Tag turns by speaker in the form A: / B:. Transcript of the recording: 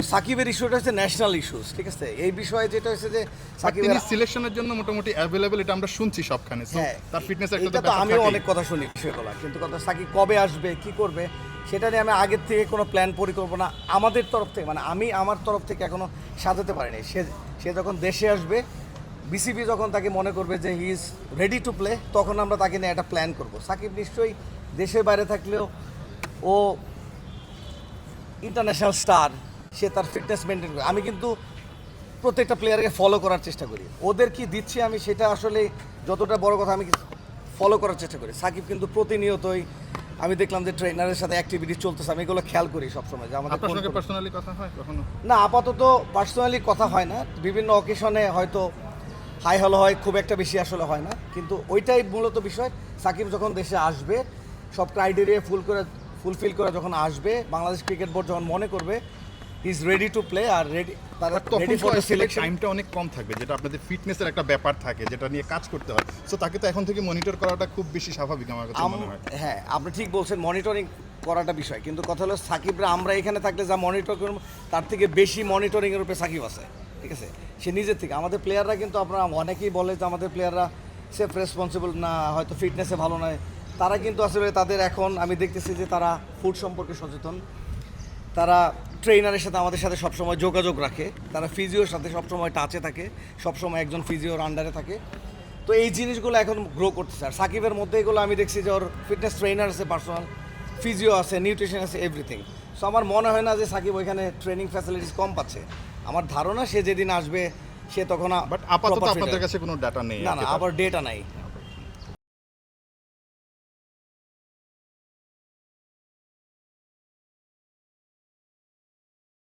A: সাকিবের ইস্যুটা হচ্ছে ন্যাশনাল ইস্যুস, ঠিক আছে। এই বিষয়ে যেটা হচ্ছে যে
B: সাকিবের সিলেকশনের জন্য মোটামুটি অ্যাভেলেবল, এটা আমরা শুনছি সবখানে।
A: হ্যাঁ,
B: তার ফিটনেসের
A: এটা তো আমিও অনেক কথা শুনি বিষয়গুলো, কিন্তু কথা সাকিব কবে আসবে কি করবে সেটা নিয়ে আমি আগের থেকে কোনো প্ল্যান পরিকল্পনা আমাদের তরফ থেকে, মানে আমি আমার তরফ থেকে এখনো সাজাতে পারিনি। সে যখন দেশে আসবে, বিসিবি যখন তাকে মনে করবে যে he is ready to play, তখন আমরা তাকে নিয়ে একটা প্ল্যান করব। সাকিব নিশ্চয়ই দেশের বাইরে থাকলেও ও ইন্টারন্যাশনাল স্টার, সে তার ফিটনেস মেনটেন করে। আমি কিন্তু প্রত্যেকটা প্লেয়ারকে ফলো করার চেষ্টা করি, ওদের কি দিচ্ছি আমি সেটা আসলে যতটা বড় কথা, আমি ফলো করার চেষ্টা করি। সাকিব কিন্তু প্রতিনিয়তই আমি দেখলাম যে ট্রেনারের সাথে অ্যাক্টিভিটি চলতেছে, আমি এগুলো খেয়াল করি সবসময় যে আমাদের
B: আপনার সঙ্গে পার্সোনালি কথা হয় কখনো?
A: না, আপাতত পার্সোনালি কথা হয় না, বিভিন্ন অকেশনে হয়তো হাই হ্যালো হয়, খুব একটা বেশি আসলে হয় না। কিন্তু ওইটাই মূলত বিষয়, সাকিব যখন দেশে আসবে, সব ক্রাইটেরিয়া ফুলফিল করে যখন আসবে, বাংলাদেশ ক্রিকেট বোর্ড যখন মনে করবে ইজ রেডি টু প্লে আর রেডি ফর দ্য সিলেকশন,
B: টাইমটা অনেক কম থাকবে, যেটা আপনাদের ফিটনেসের একটা ব্যাপার থাকে, যেটা নিয়ে কাজ করতে হয়। সো তাকে তো এখন থেকে মনিটর করাটা খুব বেশি স্বাভাবিক আমার কাছে মনে হয়।
A: হ্যাঁ, আপনি ঠিক বলছেন, মনিটরিং করাটা বিষয়। কিন্তু কথা হলো সাকিবরা আমরা এখানে থাকলে যা মনিটর করব, তার থেকে বেশি মনিটরিংয়ের উপরে সাকিব আছে, ঠিক আছে। সে নিজের থেকে, আমাদের প্লেয়াররা কিন্তু আপনারা অনেকেই বলে যে আমাদের প্লেয়াররা সেফ রেসপন্সিবল না, হয়তো ফিটনেসে ভালো নয়। তারা কিন্তু আসলে তাদের এখন আমি দেখতেছি যে তারা ফুড সম্পর্কে সচেতন, তারা ট্রেনারের সাথে আমাদের সাথে সবসময় যোগাযোগ রাখে, তারা ফিজিওর সাথে সবসময় টাচে থাকে, সবসময় একজন ফিজিওর আন্ডারে থাকে। তো এই জিনিসগুলো এখন গ্রো করতেছে। আর সাকিবের মধ্যে এগুলো আমি দেখছি যে ওর ফিটনেস ট্রেনার আছে, পার্সোনাল ফিজিও আছে, নিউট্রিশন আছে, এভরিথিং। সো আমার মনে হয় না যে সাকিব ওইখানে ট্রেনিং ফ্যাসিলিটিস কম পাচ্ছে। আমার ধারণা সে যেদিন আসবে সে তখন
B: বাট আপাতত আপনাদের কাছে কোনো ডাটা নেই?
A: না, আবার ডেটা নাই।